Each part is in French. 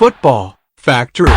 Football Factory.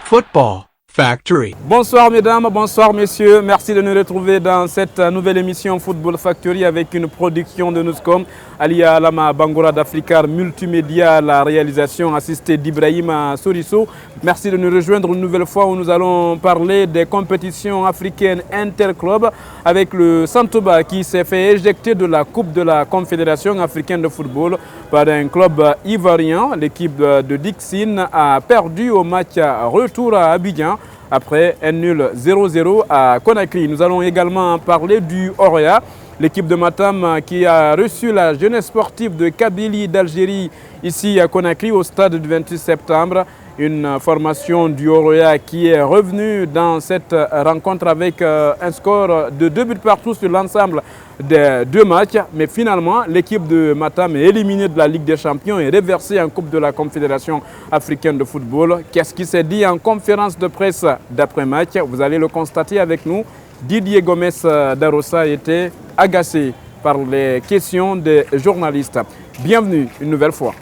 Football Factory. Bonsoir mesdames, bonsoir messieurs. Merci de nous retrouver dans cette nouvelle émission Football Factory avec une production de Nuscom. Alia Lama Bangoura d'Africar Multimédia, la réalisation assistée d'Ibrahima Soriso. Merci de nous rejoindre une nouvelle fois où nous allons parler des compétitions africaines interclubs avec le Santoba qui s'est fait éjecter de la Coupe de la Confédération africaine de football par un club ivoirien. L'équipe de Dixine a perdu au match retour à Abidjan après un nul 0-0 à Conakry. Nous allons également parler du Oroya, l'équipe de Matam qui a reçu la jeunesse sportive de Kabylie d'Algérie ici à Conakry au stade du 28 septembre. Une formation du Oroya qui est revenue dans cette rencontre avec un score de 2 buts partout sur l'ensemble des deux matchs. Mais finalement, l'équipe de Matam est éliminée de la Ligue des Champions et reversée en Coupe de la Confédération africaine de football. Qu'est-ce qui s'est dit en conférence de presse d'après-match? Vous allez le constater avec nous. Didier Gomes Darossa était agacé par les questions des journalistes. Bienvenue une nouvelle fois.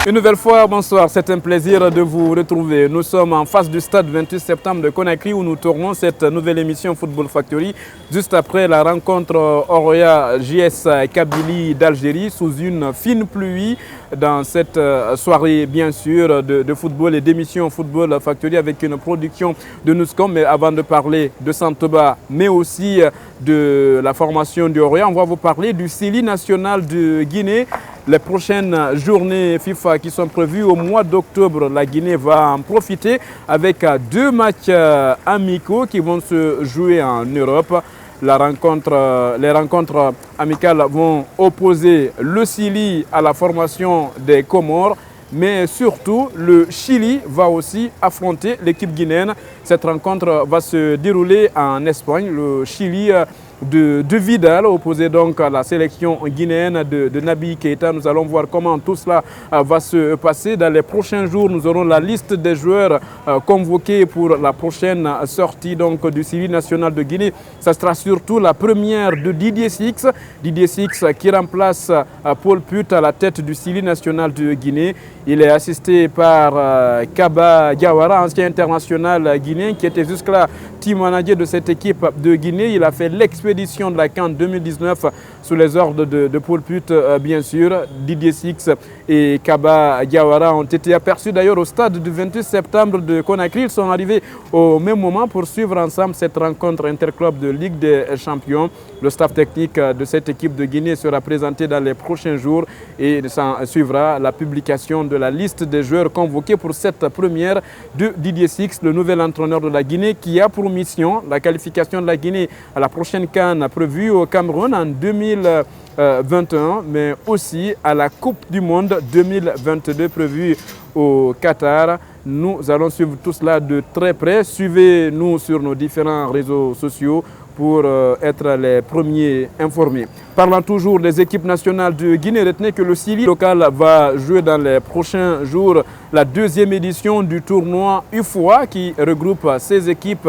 Une nouvelle fois, bonsoir, c'est un plaisir de vous retrouver. Nous sommes en face du stade 28 septembre de Conakry où nous tournons cette nouvelle émission Football Factory juste après la rencontre Oroya JS Kabylie d'Algérie sous une fine pluie dans cette soirée bien sûr de football et d'émission Football Factory avec une production de Nuscom. Mais avant de parler de Santoba mais aussi de la formation du Oroya, on va vous parler du CELI national de Guinée. Les prochaines journées FIFA qui sont prévues au mois d'octobre, la Guinée va en profiter avec 2 matchs amicaux qui vont se jouer en Europe. Les rencontres amicales vont opposer le CELI à la formation des Comores, mais surtout le Chili va aussi affronter l'équipe guinéenne. Cette rencontre va se dérouler en Espagne. Le Chili de Vidal, opposé donc à la sélection guinéenne de Naby Keita. Nous allons voir comment tout cela va se passer. Dans les prochains jours, nous aurons la liste des joueurs convoqués pour la prochaine sortie donc, du CELI national de Guinée. Ça sera surtout la première de Didier Six. Didier Six qui remplace Paul Put à la tête du CELI national de Guinée. Il est assisté par Kaba Diawara, ancien international guinéen qui était jusque-là team manager de cette équipe de Guinée. Il a fait l'expédition de la CAN 2019 sous les ordres de Paul Put, bien sûr. Didier Six et Kaba Diawara ont été aperçus d'ailleurs au stade du 28 septembre de Conakry. Ils sont arrivés au même moment pour suivre ensemble cette rencontre interclub de Ligue des Champions. Le staff technique de cette équipe de Guinée sera présenté dans les prochains jours et s'en suivra la publication de la liste des joueurs convoqués pour cette première de Didier Six, le nouvel entraîneur de la Guinée qui a pour mission la qualification de la Guinée à la prochaine CAN prévue au Cameroun en 2021, mais aussi à la Coupe du Monde 2022 prévue au Qatar. Nous allons suivre tout cela de très près. Suivez-nous sur nos différents réseaux sociaux pour être les premiers informés. Parlant toujours des équipes nationales de Guinée, retenez que le CELI local va jouer dans les prochains jours la 2e édition du tournoi UFOA qui regroupe 16 équipes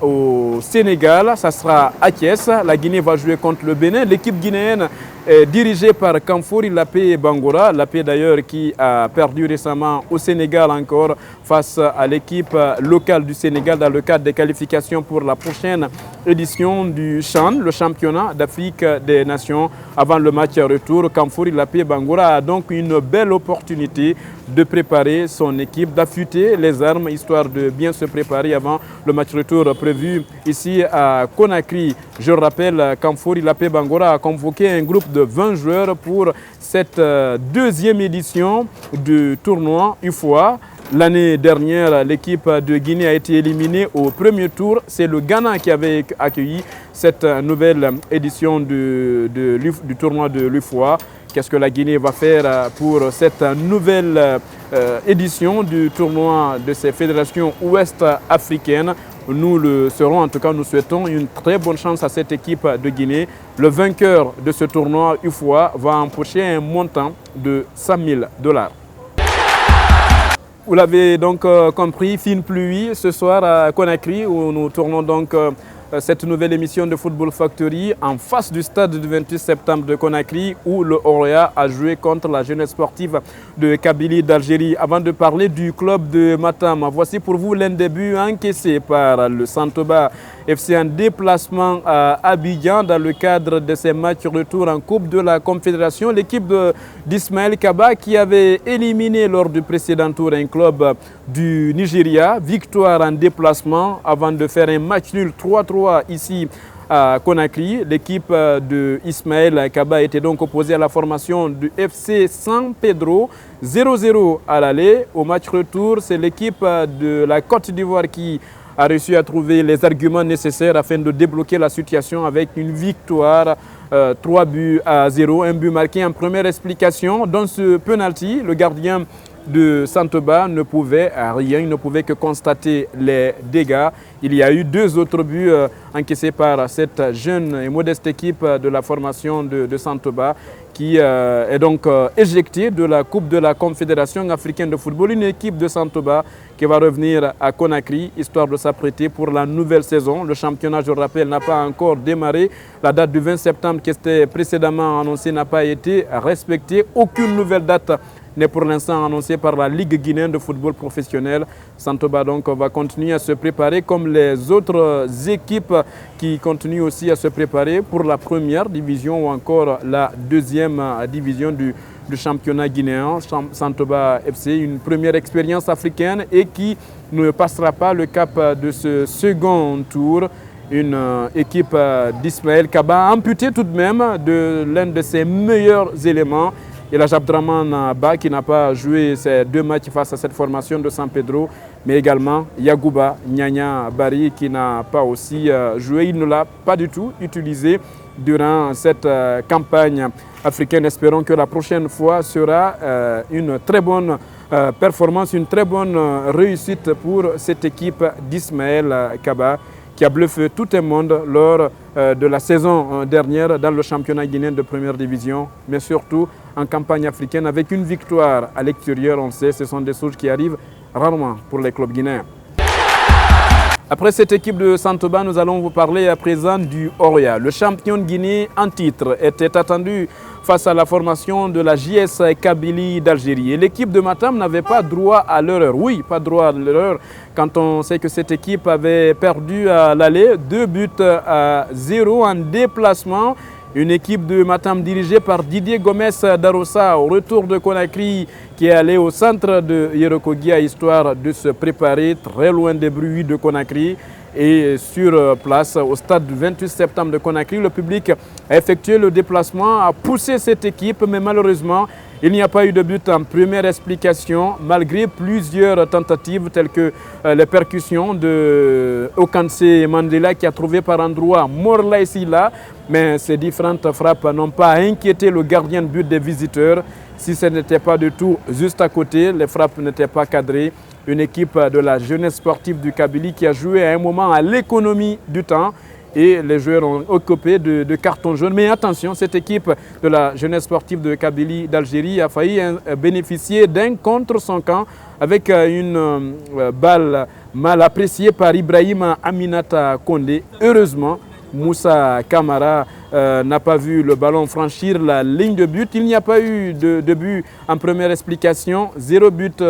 au Sénégal. Ça sera à Thiès. La Guinée va jouer contre le Bénin. L'équipe guinéenne est dirigée par Kamfouri Lapé Bangoura. Lapé d'ailleurs qui a perdu récemment au Sénégal encore face à l'équipe locale du Sénégal dans le cadre des qualifications pour la prochaine édition du CHAN, le championnat d'Afrique des Nations. Avant le match retour, Kamfouri Lapé Bangoura a donc une belle opportunité de préparer son équipe, d'affûter les armes histoire de bien se préparer avant le match retour prévu ici à Conakry. Je rappelle, Kamfouri Lapé Bangoura a convoqué un groupe de 20 joueurs pour cette 2e édition du tournoi UFOA. L'année dernière, l'équipe de Guinée a été éliminée au premier tour. C'est le Ghana qui avait accueilli cette nouvelle édition du tournoi de l'UFOA. Qu'est-ce que la Guinée va faire pour cette nouvelle édition du tournoi de ces fédérations ouest-africaines? Nous le serons, en tout cas nous souhaitons une très bonne chance à cette équipe de Guinée. Le vainqueur de ce tournoi UFOA va empocher un montant de $100 000. Vous l'avez donc compris, fine pluie ce soir à Conakry où nous tournons donc cette nouvelle émission de Football Factory en face du stade du 28 septembre de Conakry où le Orea a joué contre la jeunesse sportive de Kabylie d'Algérie. Avant de parler du club de Matam, voici pour vous l'un des buts encaissés par le Santobah FC en déplacement à Abidjan dans le cadre de ses matchs retour en Coupe de la Confédération. L'équipe d'Ismaël Kaba qui avait éliminé lors du précédent tour un club du Nigeria. Victoire en déplacement avant de faire un match nul 3-3 ici à Conakry. L'équipe de Ismaël Kaba était donc opposée à la formation du FC San Pedro. 0-0 à l'aller. Au match retour, c'est l'équipe de la Côte d'Ivoire qui a réussi à trouver les arguments nécessaires afin de débloquer la situation avec une victoire 3-0. Un but marqué en première explication. Dans ce penalty, le gardien de Santobah ne pouvait rien, il ne pouvait que constater les dégâts. Il y a eu 2 autres buts encaissés par cette jeune et modeste équipe de la formation de Santobah qui est donc éjectée de la Coupe de la Confédération africaine de football. Une équipe de Santobah qui va revenir à Conakry, histoire de s'apprêter pour la nouvelle saison. Le championnat, je le rappelle, n'a pas encore démarré. La date du 20 septembre qui était précédemment annoncée n'a pas été respectée. Aucune nouvelle date n'est pour l'instant annoncé par la Ligue guinéenne de football professionnel. Santobah donc va continuer à se préparer comme les autres équipes qui continuent aussi à se préparer pour la première division ou encore la deuxième division du championnat guinéen. Santobah FC, une première expérience africaine et qui ne passera pas le cap de ce second tour. Une équipe d'Ismaël Kaba amputée tout de même de l'un de ses meilleurs éléments. Et la Abdraman Ba qui n'a pas joué ces 2 matchs face à cette formation de San Pedro, mais également Yagouba Nyanya Bari qui n'a pas aussi joué. Il ne l'a pas du tout utilisé durant cette campagne africaine. Espérons que la prochaine fois sera une très bonne performance, une très bonne réussite pour cette équipe d'Ismaël Kaba qui a bluffé tout le monde lors de la saison dernière dans le championnat guinéen de première division, mais surtout en campagne africaine avec une victoire à l'extérieur. On sait, ce sont des choses qui arrivent rarement pour les clubs guinéens. Après cette équipe de Santobah, nous allons vous parler à présent du Orea. Le champion de Guinée en titre était attendu face à la formation de la JS Kabylie d'Algérie. Et l'équipe de Matam n'avait pas droit à l'erreur. Oui, pas droit à l'erreur quand on sait que cette équipe avait perdu à l'aller 2-0 en déplacement. Une équipe de Matam dirigée par Didier Gomes Darossa au retour de Conakry qui est allé au centre de Yerokogia histoire de se préparer très loin des bruits de Conakry. Et sur place, au stade du 28 septembre de Conakry, le public a effectué le déplacement, a poussé cette équipe, mais malheureusement, il n'y a pas eu de but en première explication, malgré plusieurs tentatives telles que les percussions de Okanse Mandela qui a trouvé par endroit Morla Silla, mais ces différentes frappes n'ont pas inquiété le gardien de but des visiteurs. Si ce n'était pas du tout juste à côté, les frappes n'étaient pas cadrées. Une équipe de la jeunesse sportive du Kabylie qui a joué à un moment à l'économie du temps et les joueurs ont occupé de cartons jaunes. Mais attention, cette équipe de la jeunesse sportive de Kabylie d'Algérie a failli bénéficier d'un contre son camp avec une balle mal appréciée par Ibrahim Aminata Kondé. Heureusement, Moussa Kamara n'a pas vu le ballon franchir la ligne de but. Il n'y a pas eu de but en première explication, 0 but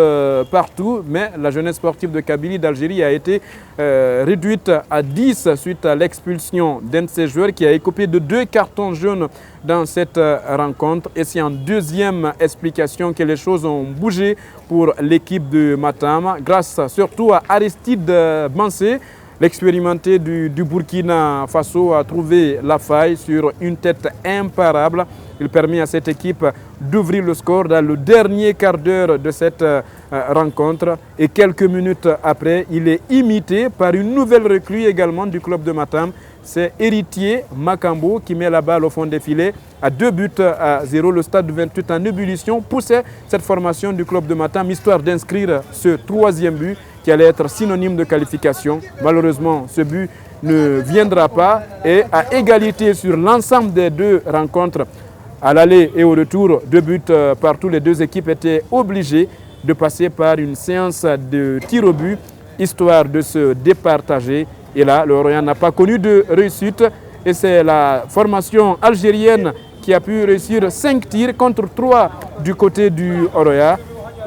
partout, mais la jeunesse sportive de Kabylie d'Algérie a été réduite à 10 suite à l'expulsion d'un de ses joueurs qui a écopé de 2 cartons jaunes dans cette rencontre. Et c'est en deuxième explication que les choses ont bougé pour l'équipe de Matam, grâce surtout à Aristide Bansé. L'expérimenté du Burkina Faso a trouvé la faille sur une tête imparable. Il permet à cette équipe d'ouvrir le score dans le dernier quart d'heure de cette rencontre. Et quelques minutes après, il est imité par une nouvelle recrue également du club de Matam. C'est Héritier Makambo qui met la balle au fond des filets à 2-0. Le stade du 28 en ébullition poussait cette formation du club de Matam, histoire d'inscrire ce 3e but qui allait être synonyme de qualification. Malheureusement, ce but ne viendra pas et à égalité sur l'ensemble des 2 rencontres, à l'aller et au retour, 2 buts partout, les 2 équipes étaient obligées de passer par une séance de tir au but, histoire de se départager Et là, le Orient n'a pas connu de réussite. Et c'est la formation algérienne qui a pu réussir 5 tirs contre 3 du côté du Oroya.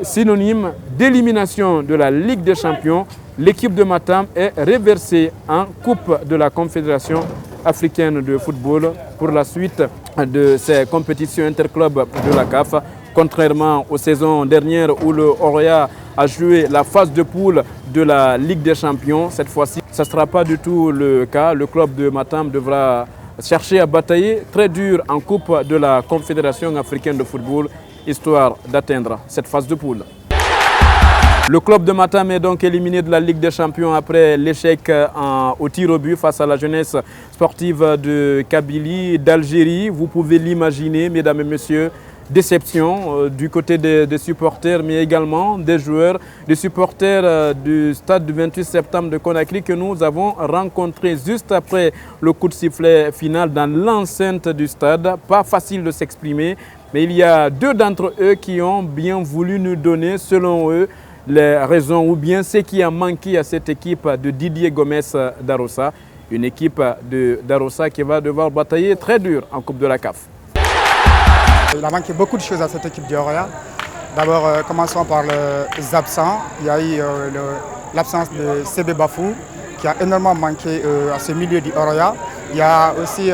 Synonyme d'élimination de la Ligue des Champions, l'équipe de Matam est reversée en Coupe de la Confédération africaine de football pour la suite de ces compétitions interclubs de la CAF. Contrairement aux saisons dernières où le Oroya a joué la phase de poule de la Ligue des Champions, cette fois-ci, ce ne sera pas du tout le cas. Le club de Matam devra chercher à batailler très dur en Coupe de la Confédération africaine de football, histoire d'atteindre cette phase de poule. Le club de Matam est donc éliminé de la Ligue des Champions après l'échec au tir au but face à la jeunesse sportive de Kabylie, d'Algérie. Vous pouvez l'imaginer, mesdames et messieurs, déception du côté des supporters, mais également des joueurs, des supporters du stade du 28 septembre de Conakry que nous avons rencontrés juste après le coup de sifflet final dans l'enceinte du stade. Pas facile de s'exprimer, mais il y a 2 d'entre eux qui ont bien voulu nous donner, selon eux, les raisons ou bien ce qui a manqué à cette équipe de Didier Gomes d'Arossa. Une équipe d'Arossa qui va devoir batailler très dur en Coupe de la CAF. Il a manqué beaucoup de choses à cette équipe du Oroya. D'abord, commençons par les absents. Il y a eu l'absence de CB Bafou qui a énormément manqué à ce milieu du Oroya. Il y a aussi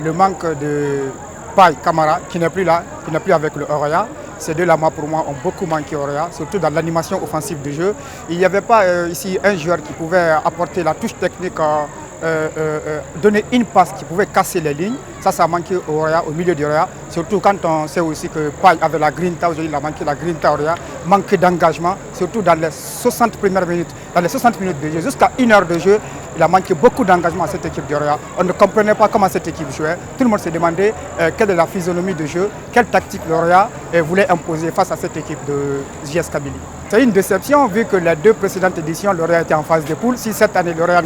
le manque de Paye Camara qui n'est plus là, qui n'est plus avec le Oroya. Ces deux-là, pour moi, ont beaucoup manqué au Oroya, surtout dans l'animation offensive du jeu. Il n'y avait pas ici un joueur qui pouvait apporter la touche technique, donner une passe qui pouvait casser les lignes. Ça a manqué au Oroya, au milieu du Oroya. Surtout quand on sait aussi que Paye avait la grinta, aujourd'hui il a manqué la grinta au Oroya, manqué d'engagement, surtout dans les 60 premières minutes. Dans les 60 minutes de jeu, jusqu'à 1 heure de jeu, il a manqué beaucoup d'engagement à cette équipe du Oroya. On ne comprenait pas comment cette équipe jouait. Tout le monde se demandait quelle est la physionomie de jeu, quelle tactique le Oroya voulait imposer face à cette équipe de JS Kabylie. C'est une déception vu que les 2 précédentes éditions, l'Oroya était en phase de poule. Si cette année l'Oroya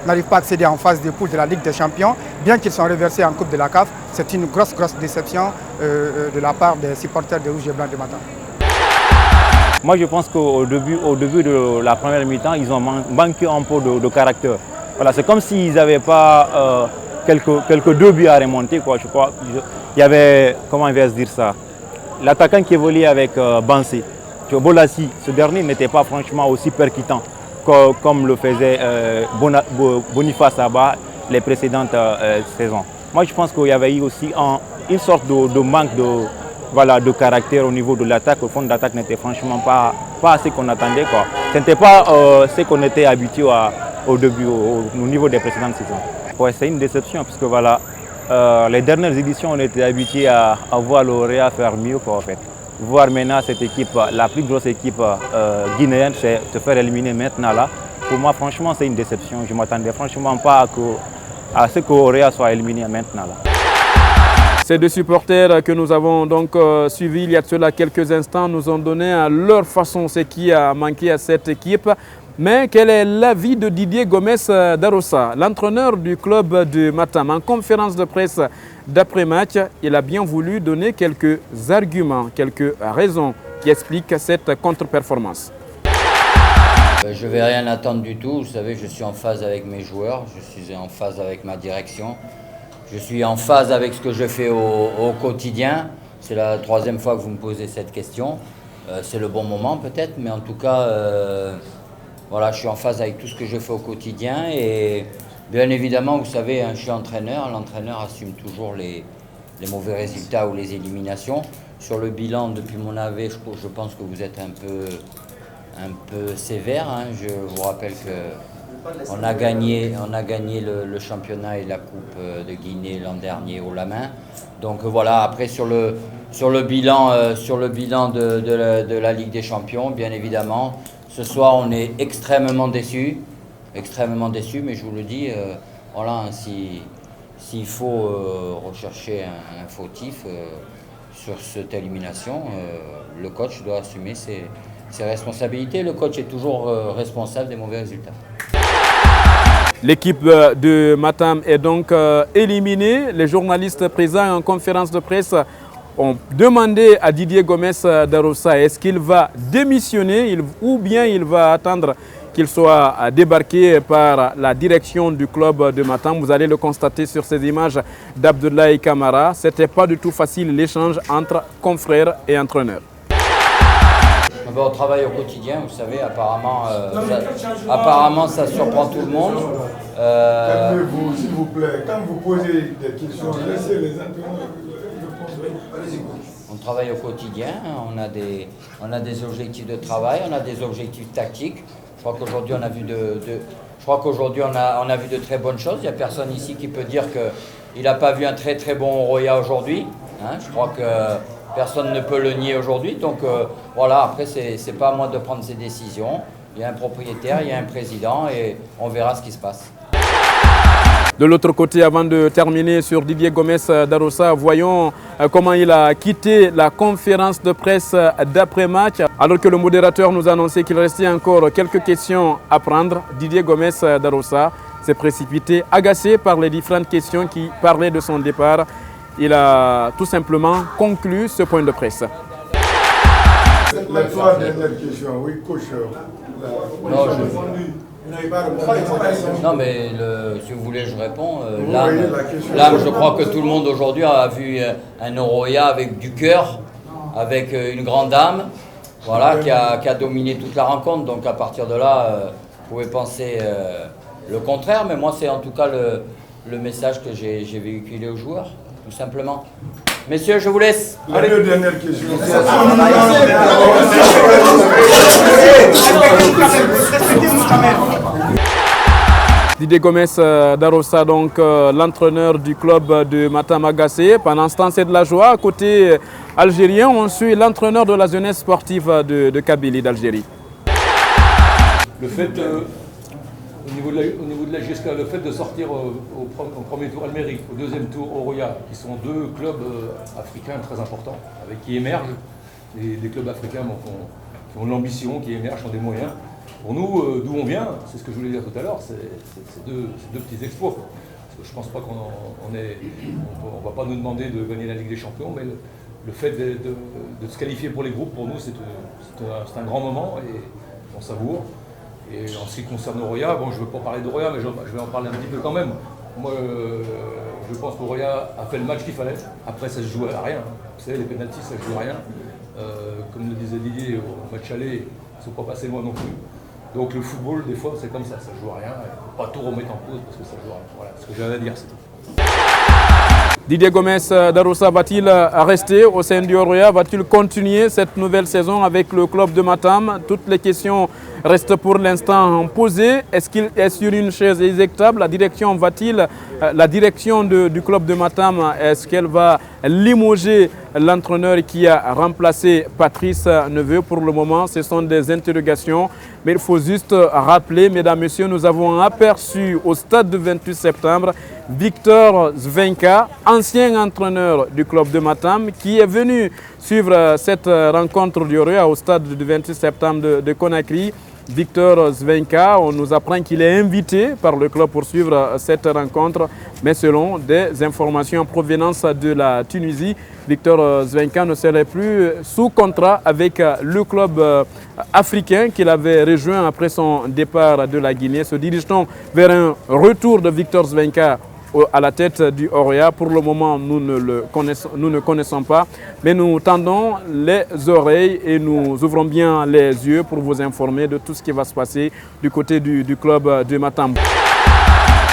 n'arrive pas à accéder en phase de poule de la Ligue des Champions, bien qu'ils sont reversés en Coupe de la CAF, c'est une grosse déception de la part des supporters de Rouge et Blanc de Matam. Moi je pense qu'au début de la première mi-temps, ils ont manqué un peu de caractère. Voilà, c'est comme s'ils n'avaient pas quelques 2 buts à remonter, quoi. Je crois. Il y avait, comment on va se dire ça, l'attaquant qui évoluait avec Bansé. Bolassi, ce dernier n'était pas franchement aussi percutant comme le faisait Boniface Abba les précédentes saisons. Moi je pense qu'il y avait eu aussi une sorte de manque de caractère au niveau de l'attaque. Le fond de l'attaque n'était franchement pas ce qu'on attendait, quoi. Ce n'était pas ce qu'on était habitué au début, au niveau des précédentes saisons. Ouais, c'est une déception parce que voilà, les dernières éditions on était habitués à voir l'Oroya faire mieux, quoi, en fait. Voir maintenant cette équipe, la plus grosse équipe guinéenne, se faire éliminer maintenant là. Pour moi, franchement, c'est une déception. Je ne m'attendais franchement pas à ce qu'Oroya soit éliminé maintenant là. Ces 2 supporters que nous avons donc suivis il y a de cela quelques instants nous ont donné à leur façon ce qui a manqué à cette équipe. Mais quel est l'avis de Didier Gomes d'Arossa, l'entraîneur du club de Matam? En conférence de presse d'après-match, il a bien voulu donner quelques arguments, quelques raisons qui expliquent cette contre-performance. Je ne vais rien attendre du tout. Vous savez, je suis en phase avec mes joueurs, je suis en phase avec ma direction. Je suis en phase avec ce que je fais au quotidien. C'est la 3e fois que vous me posez cette question. C'est le bon moment peut-être, mais en tout cas, voilà, je suis en phase avec tout ce que je fais au quotidien. Et bien évidemment, vous savez, je suis entraîneur. L'entraîneur assume toujours les mauvais résultats ou les éliminations. Sur le bilan, depuis mon arrivée, je pense que vous êtes un peu sévère. Hein. Je vous rappelle qu'on a gagné le championnat et la Coupe de Guinée l'an dernier haut la main. Donc voilà, après sur le bilan de la Ligue des Champions, bien évidemment, ce soir on est extrêmement déçus, mais je vous le dis, voilà, s'il faut rechercher un fautif sur cette élimination, le coach doit assumer ses responsabilités. Le coach est toujours responsable des mauvais résultats. L'équipe de Matam est donc éliminée. Les journalistes présents en conférence de presse ont demandé à Didier Gomes d'Arossa est-ce qu'il va démissionner ou bien il va attendre qu'il soit débarqué par la direction du club de Matam. Vous allez le constater sur ces images d'Abdoulaye Kamara. Ce n'était pas du tout facile l'échange entre confrères et entraîneurs. On travaille au quotidien, vous savez, apparemment ça surprend tout le monde. Calmez-vous, s'il vous plaît. Quand vous posez des questions, laissez les entraîneurs répondre. On travaille au quotidien, on a des objectifs de travail, on a des objectifs tactiques. Je crois qu'aujourd'hui on a vu on a vu de très bonnes choses. Il n'y a personne ici qui peut dire qu'il n'a pas vu un très très bon Oroya aujourd'hui. Hein, je crois que personne ne peut le nier aujourd'hui. Donc voilà, après c'est pas à moi de prendre ces décisions. Il y a un propriétaire, il y a un président et on verra ce qui se passe. De l'autre côté, avant de terminer sur Didier Gomes d'Arosa, voyons comment il a quitté la conférence de presse d'après-match. Alors que le modérateur nous annonçait qu'il restait encore quelques questions à prendre, Didier Gomes d'Arosa s'est précipité, agacé par les différentes questions qui parlaient de son départ. Il a tout simplement conclu ce point de presse. Les trois dernières questions, oui, coach. Non, mais si vous voulez, je réponds. L'âme, je crois que tout le monde aujourd'hui a vu un Oroya avec du cœur, avec une grande âme, voilà, qui a dominé toute la rencontre. Donc à partir de là, vous pouvez penser le contraire, mais moi c'est en tout cas le message que j'ai véhiculé aux joueurs, tout simplement. Messieurs, je vous laisse. Les deux dernières questions. Didier Gomes d'Arosa, donc l'entraîneur du club de Matam Agassé. Pendant ce temps, c'est de la joie. Côté algérien, on suit l'entraîneur de la jeunesse sportive de Kabylie, d'Algérie. Le fait, au niveau de la GSK, le fait de sortir au premier tour Almerie, au deuxième tour Oroya, qui sont deux clubs africains très importants, qui émergent, des clubs africains qui ont de l'ambition, qui émergent, qui ont des moyens. Pour nous, d'où on vient, c'est ce que je voulais dire tout à l'heure, c'est deux petits exploits. Parce que je ne pense pas qu'on va pas nous demander de gagner la Ligue des Champions, mais le fait de se qualifier pour les groupes, pour nous, c'est un grand moment et on savoure. Et en ce qui concerne Oroya, bon, je ne veux pas parler d'Oroya, mais je vais en parler un petit peu quand même. Moi, je pense qu'Oroya a fait le match qu'il fallait. Après, ça se joue à rien. Vous savez, les pénaltys, ça se joue à rien. Comme le disait Didier, au match aller, ils ne sont pas passés loin non plus. Donc le football, des fois, c'est comme ça joue à rien. Il ne faut pas tout remettre en cause parce que ça joue à rien. Voilà ce que j'avais à dire, c'est tout. Didier Gomes d'Arosa va-t-il rester au sein du Oroya? Va-t-il continuer cette nouvelle saison avec le club de Matam? Toutes les questions restent pour l'instant posées. Est-ce qu'il est sur une chaise éjectable? La direction du club de Matam, est-ce qu'elle va limoger l'entraîneur qui a remplacé Patrice Neveu? Pour le moment, ce sont des interrogations. Mais il faut juste rappeler, mesdames, messieurs, nous avons aperçu au stade du 28 septembre Victor Zvenka, ancien entraîneur du club de Matam, qui est venu suivre cette rencontre du Oroya au stade du 28 septembre de Conakry. Victor Zvenka, on nous apprend qu'il est invité par le club pour suivre cette rencontre, mais selon des informations en provenance de la Tunisie, Victor Zvenka ne serait plus sous contrat avec le club africain qu'il avait rejoint après son départ de la Guinée. Se dirige-t-on vers un retour de Victor Zvenka à la tête du Oroya? Pour le moment, nous ne connaissons pas, mais nous tendons les oreilles et nous ouvrons bien les yeux pour vous informer de tout ce qui va se passer du côté du club de Matam.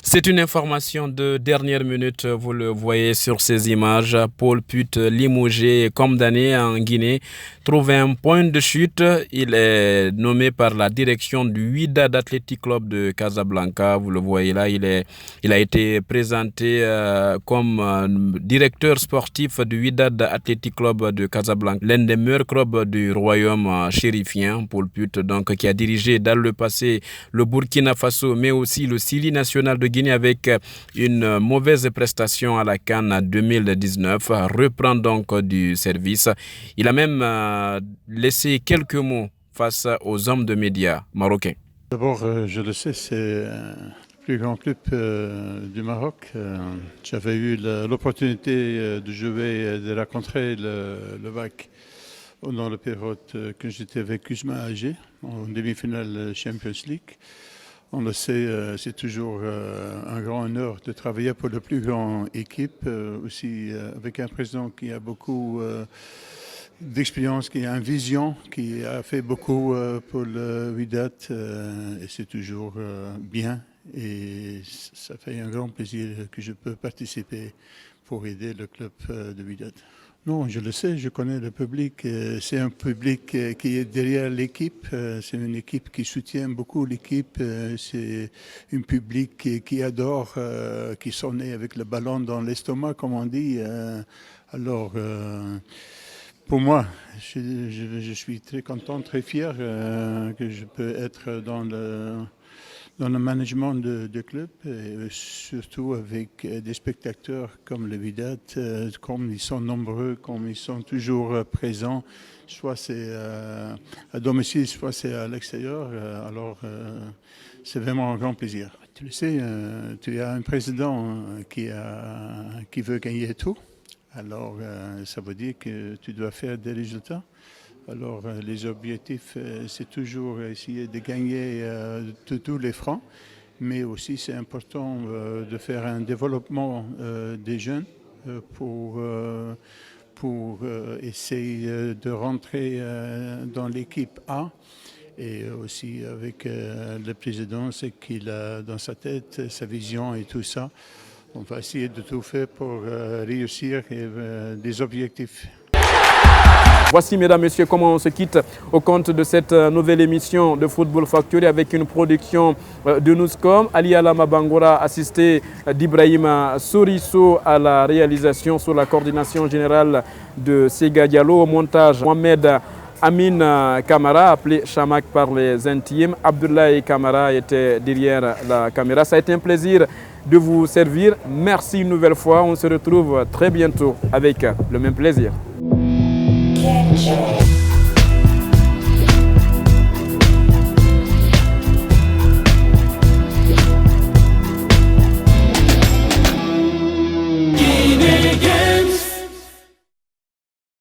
C'est une information de dernière minute, vous le voyez sur ces images. Paul Put, limogé, condamné en Guinée, trouve un point de chute. Il est nommé par la direction du Wydad Athletic Club de Casablanca. Vous le voyez là, il a été présenté comme directeur sportif du Wydad Athletic Club de Casablanca, l'un des meilleurs clubs du royaume chérifien. Paul Put, donc, qui a dirigé dans le passé le Burkina Faso, mais aussi le Sili national de Guinée avec une mauvaise prestation à la CAN 2019, reprend donc du service. Il a même laissé quelques mots face aux hommes de médias marocains. D'abord, je le sais, c'est le plus grand club du Maroc. J'avais eu l'opportunité de jouer, de rencontrer le bac dans la période que j'étais avec Kuzma AG, en demi-finale Champions League. On le sait, c'est toujours un grand honneur de travailler pour la plus grande équipe, aussi avec un président qui a beaucoup d'expérience, qui a une vision, qui a fait beaucoup pour le Wydad, et c'est toujours bien. Et ça fait un grand plaisir que je peux participer pour aider le club de Wydad. Non, je le sais, je connais le public. C'est un public qui est derrière l'équipe. C'est une équipe qui soutient beaucoup l'équipe. C'est un public qui adore, qui sont nés avec le ballon dans l'estomac, comme on dit. Alors, pour moi, je suis très content, très fier que je peux être dans le management de club, et surtout avec des spectateurs comme le Wydad, comme ils sont nombreux, comme ils sont toujours présents, soit c'est à domicile, soit c'est à l'extérieur. Alors, c'est vraiment un grand plaisir. Tu le sais, tu as un président qui veut gagner tout. Alors, ça veut dire que tu dois faire des résultats. Alors, les objectifs, c'est toujours essayer de gagner de tous les fronts, mais aussi c'est important de faire un développement des jeunes pour essayer de rentrer dans l'équipe A. Et aussi avec le président, c'est qu'il a dans sa tête sa vision et tout ça. On va essayer de tout faire pour réussir des objectifs. Voici, mesdames, messieurs, comment on se quitte au compte de cette nouvelle émission de Football Factory avec une production de Newscom. Ali Alama Bangoura, assisté d'Ibrahima Sorisso à la réalisation sous la coordination générale de Sega Diallo. Au montage, Mohamed Amin Kamara, appelé Chamak par les intimes. Abdoulaye Kamara était derrière la caméra. Ça a été un plaisir de vous servir. Merci une nouvelle fois. On se retrouve très bientôt avec le même plaisir. Catch